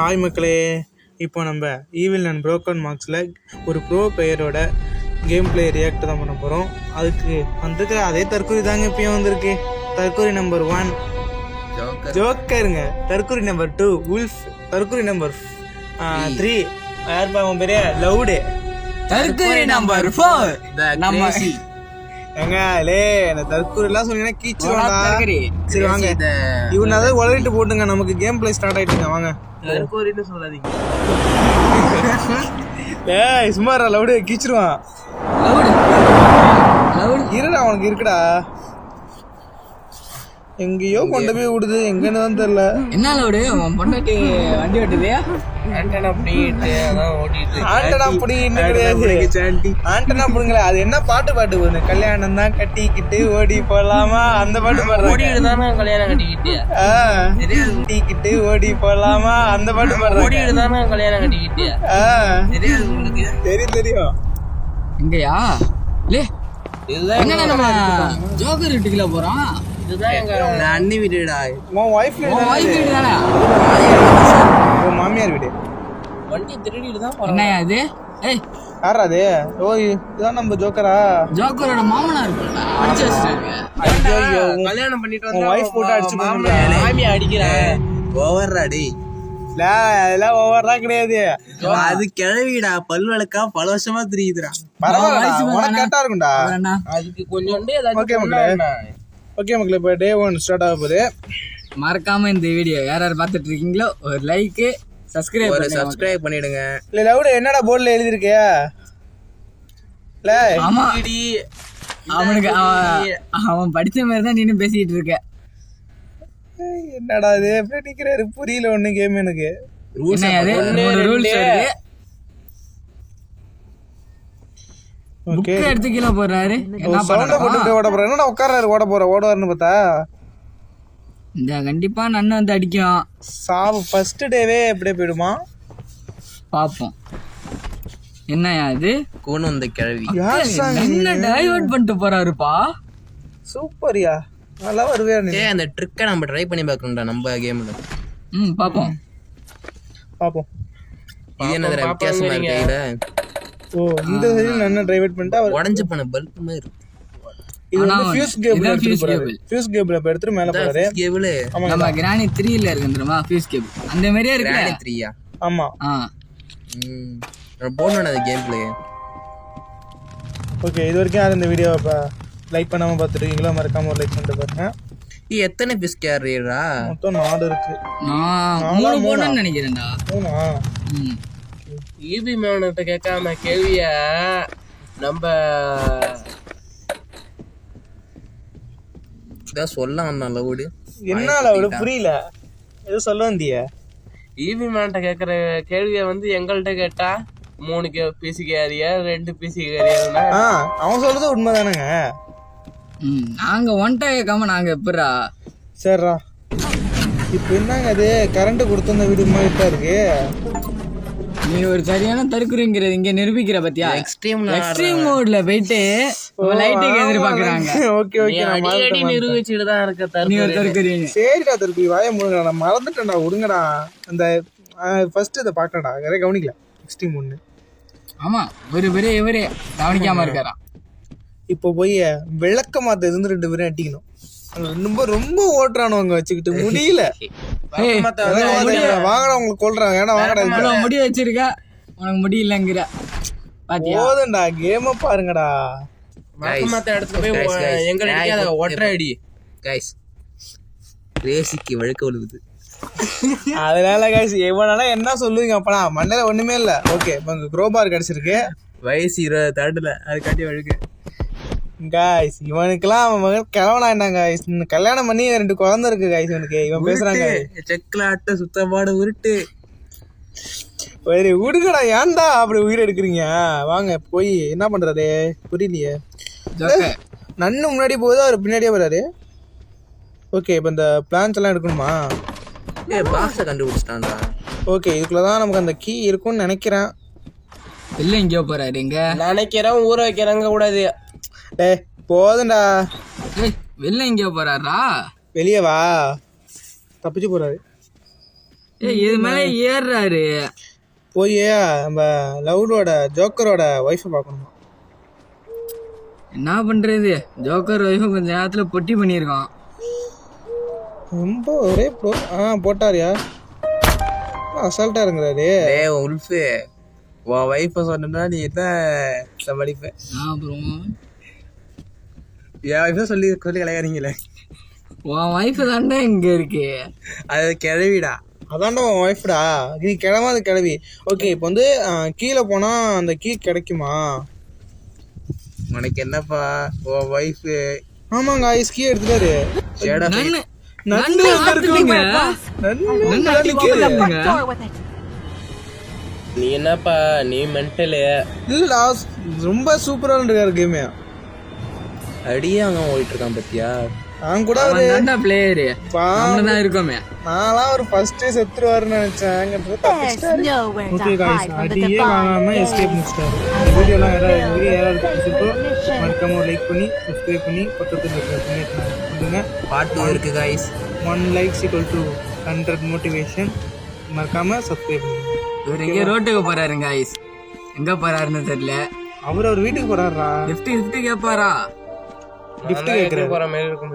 Hi மக்களே, இப்போ நம்ம ஈவில் அண்ட் ப்ரோக்கன் மார்க்ஸில் ஒரு ப்ரோ பிளேயரோட கேம் பிளே ரியாக்ட் தான் பண்ண போகிறோம். அதுக்கு வந்திருக்கிற அதே தற்கொலை தாங்க இப்பயும் வந்திருக்கு. தற்கொலை நம்பர் 1 ஜோக்கருங்க, தற்கொலை நம்பர் 2 உல்ஃப், தற்கொலை நம்பர் 3 யார் பாவம் பெரிய லவுடு, தற்கொலை நம்பர் 4 நம்ம எங்க லே இந்த தற்கொலைலாம் சொன்னீங்கன்னா கீச்சிருவாங்க. சரி வாங்க, இவன் அதை உளறிட்டு போட்டுங்க, நமக்கு கேம் பிளே ஸ்டார்ட் ஆயிட்டுங்க. வாங்க சொல்லாதீங்க, ஏய் சும்மாரா லவுடு கீச்சிருவான். இருடா உனக்கு இருக்குடா, எங்கேயோ கொண்டு போய் விடுது, எங்கன்னு தான் தெரியல. என்ன லவுடு உன் பொண்டாட்டி வண்டி ஓட்டுது? ஆண்டனா புடுங்களே, அது என்ன பாட்டு போகுது? கல்யாணம் தான் கட்டிக்கிட்டு ஓடி போலாமா, அந்த பாட்டு பாடுறாங்க. கல்யாணம் கட்டிக்கிட்டு கட்டிக்கிட்டு ஓடி போலாமா, அந்த பாட்டு பாடுறாங்க. கல்யாணம் கட்டிக்கிட்டு தெரியும் தெரியும். இங்கயா லே, என்னடா நம்ம ஜோக்கர் வீட்டுக்குள்ள போறோம்? இதுதான் எங்க அண்ணி வீடுடா. உன் வைஃப் வீடு தானே? உன் மாமியார் வீடு. வண்டி திருடிட்டு தான் போறோம். என்னயா இது? ஏய் யாரா அது? ஓ இதுதான் நம்ம ஜோக்கரா? ஜோக்கரோட மாமனா இருக்குடா, அடிச்சு வச்சிட்டாங்க. ஐயோ, கல்யாணம் பண்ணிட்டு உன் வைஃப் போட்டு அடிச்சு மாமியா அடிக்கிறான். ஓவர்ரா டேய், அதெல்லாம் ஓவர்லாம் கிடையாது. அது கிழவிடா, பல்வழக்கா பல வருஷமா தெரியுதுடா. பரவாயில்ல, உனக்கு கரெக்டா இருக்கும்டா. அதுக்கு கொஞ்சோண்டு ஓகே மக்களே, ஓகே மக்களே, இப்போ டே 1 ஸ்டார்ட் ஆக போகுது. மறக்காம இந்த வீடியோ யார் யார் பார்த்துட்டு இருக்கீங்களோ ஒரு லைக் சப்ஸ்கிரைப் பண்ணிடுங்க. இல்ல லவுடு என்னடா போர்டுல எழுதிருக்கியா? இல்ல ஆமா, அவனுக்கு அவன் படிச்ச மாதிரி தான் நீனும் பேசிட்டு இருக்க. என்னடா இது எப்படி நிக்கிறாரு, புரியல ஒண்ணு கேம் எனக்கு. ரூல்ஸ் ஓகே, எடுத்து கீழே போறாரு. என்ன சவுண்ட போட்டு ஓட போறாரு. என்னடா உட்கார்றாரு, ஓடுவாருன்னு பார்த்தா இந்த கண்டிப்பா நன்னு வந்து அடிக்கும். சாவு ஃபர்ஸ்ட் டேவே எப்படியே போயிடுமா பாப்போம். என்னயா இது? கோன் வந்த கிழவி என்ன டைவர்ட் பண்ணிட்டு போறாருப்பா. சூப்பர்யா, நல்லா வருவே. அந்த ட்ரிக்கை நம்ம ட்ரை பண்ணி பார்க்கணும்டா நம்ம கேம்ல. பாப்போம் பாப்போம். இது என்னது வித்தியாசமா இருக்குல்ல? ஓ இந்த சைடுல என்ன டைவர்ட் பண்ணிட்டா உடைஞ்சு போன பல்ப் மாதிரி இருக்கு. இது வந்து ஃபியூஸ் கேபிள் எடுத்து போறாரு. ஃபியூஸ் கேபிள் அப்ப எடுத்து மேல போறாரு. கேபிள் நம்ம கிரானி 3ல இருக்கு தெரியுமா? ஃபியூஸ் கேபிள் அந்த மாதிரியே இருக்கு. கிரானி 3யா? ஆமா. நான் போறேன் அந்த கேம் பிளே. ஓகே, இது வரைக்கும் யாரும் இந்த வீடியோவை லைக் பண்ணாம பார்த்துட்டு இருக்கீங்களா? மறக்காம ஒரு லைக் பண்ணிட்டு பாருங்க. எத்தனை ஃபிஷ் கேரியரா? மொத்தம் 4 இருக்கு. நான் 3 போறேன்னு நினைக்கிறேன்டா. 3 ஈபி மேனட்ட கேட்காம கேள்விய நம்ம இதான் சொல்ல வந்தான் லவுடு. என்ன லவுடு புரியல, ஏதோ சொல்ல வந்திய? ஈபி மேன்ட்ட கேட்குற கேள்வியை வந்து எங்கள்கிட்ட கேட்டா 3 பீசி கேரியா 2 பீசி கேரியா? அவன் சொல்றது உண்மைதானங்க. நாங்க ஒன்ட்டா கேட்காம நாங்க எப்படா? சரிடா, இப்போ என்னங்க அது கரண்ட் கொடுத்த வீடு மாதிரி தான் இருக்கு. நீ ஒரு சரியான தற்குறிங்கிறது இங்க நிரூபிக்கிற பத்தியா? எக்ஸ்ட்ரீம் மோட்ல போயிட்டு லைட்டிங் எதிர்பார்க்கறாங்க. ஓகே ஓகே, நான் ஆல்ரெடி நிரூபிச்சிட்டு தான் இருக்க. நீ ஒரு தற்குறீங்க. சரிடா தற்குறி, வாயை மூடுங்கடா, நான் மறந்துட்டேன்டா, விடுங்கடா. அந்த ஃபர்ஸ்ட் இத பார்க்கடா, வேற கவனிக்கல. எக்ஸ்ட்ரீம் 1. ஆமா, ஒரு பெரிய இவரே கவனிக்காம இருக்காரா. இப்போ போய் விளக்க மாத்த இருந்து 2 பேரும் அடிக்கணும். ரொம்ப ஓட்டுறானவங்க வச்சுக்கிட்டு முடியல. வாங்கடா, உங்களுக்கு கொள்றாங்க. ஏன்னா வாங்கடா, முடி வச்சிருக்க உனக்கு முடியலங்கிற போதும்டா. கேம பாருங்கடா. அதனால கைஸ் எவ்வளோ என்ன சொல்லுவீங்க அப்பனா? மண்ணில ஒண்ணுமே இல்ல. ஓகே, இப்போ க்ரோபார் கிடைச்சிருக்கு. வயசு 20 தாண்டல, அது காட்டி வழுக்கு. காய்ஸ் இவனுக்கெல்லாம் அவன் கிழவனா என்ன காய்ஸ்? கல்யாணம் பண்ணி 2 குழந்தை இருக்கு காய்ஸ் இவனுக்கு. இவன் பேசுறாங்க செக்லாட்ட சுத்தப்பாடு உருட்டு. சரி விடுங்கடா, ஏன்டா அப்படி உயிர் எடுக்கிறீங்க? வாங்க போய் என்ன பண்றாரு புரியலையே. நன்னு முன்னாடி போகுது, அவர் பின்னாடியே வர்றாரு. ஓகே, இப்போ இந்த பிளான்ஸ் எல்லாம் எடுக்கணுமா? பாக்ஸை கண்டுபிடிச்சிட்டான்டா. ஓகே, இதுக்குள்ளதான் நமக்கு அந்த கீ இருக்கும்னு நினைக்கிறேன். இல்லை எங்கேயோ போறாரு. இங்க நினைக்கிறேன் ஊற வைக்கிறாங்க கூடாது. டே போதும்டா, வெளில எங்கேயோ போறாரா? வெளியே வா, தப்பிச்சு போறாரு. இது மேல ஏறுறாரு. போய் நம்ம லவ்டோட ஜோக்கரோட ஒய்ஃபை பார்க்கணுமா? என்ன பண்றது, ஜோக்கர் ஒய்ஃபை கொஞ்ச நேரத்துல பொட்டி பண்ணியிருக்கான். ரொம்ப ஒரே போட்டாரியா, அசால்ட்டா இருக்கிறாரு. உல்ஃபு உன் வைஃபை சொன்னா நீ என்ன சமாளிப்ப? அப்புறம் என் வைஃபை சொல்லி கலையாறீங்களே. உன் ஒய்ஃபு தாண்டா இங்க இருக்கு. அது கிழவிடா. அதான்டா உன் ஒய்ஃப்டா, நீ கிளம்பாத கிளவி. ஓகே, இப்போ வந்து கீழே போனா அந்த கீ கிடைக்குமா? உனக்கு என்னப்பா உன் ஒய்ஃபு? ஆமாங்க, ஐஸ் கீ எடுத்துட்டாரு. நண்டு ஆத்துட்டீங்க. நீ என்னப்பா நீ மென்டலு? இல்ல, ரொம்ப சூப்பரா இருக்காரு கேமே. அடியே அங்க ஓடிட்டு இருக்கான் பத்தியா? நான் கூட பிளேயரு தான் இருக்கோமே. நான்லாம் ஒரு ஃபர்ஸ்டே செத்துருவாருன்னு நினைச்சேன். ஓகே गाइस, அடியே வாங்காம எஸ்கேப் முடிச்சிட்டாரு. இந்த வீடியோலாம் யாராவது பிடிச்சிருக்கோ மறக்காம லைக் பண்ணி சப்ஸ்கிரைப் பண்ணி பக்கத்துல இருக்கிற பண்ணுங்க. பார்ட் 2 இருக்கு guys. 1 likes equal to 100 motivation. மறக்காம சப்ஸ்கிரைப் பண்ணுங்க. இவர் எங்க ரோட்டுக்கு போறாரு गाइस. எங்க போறாருன்னு தெரியல. அவர் வீட்டுக்கு போறாரா? கிஃப்ட் கேட்பாரா? கிஃப்ட் கேக்குற போற மாதிரி இருக்கும்.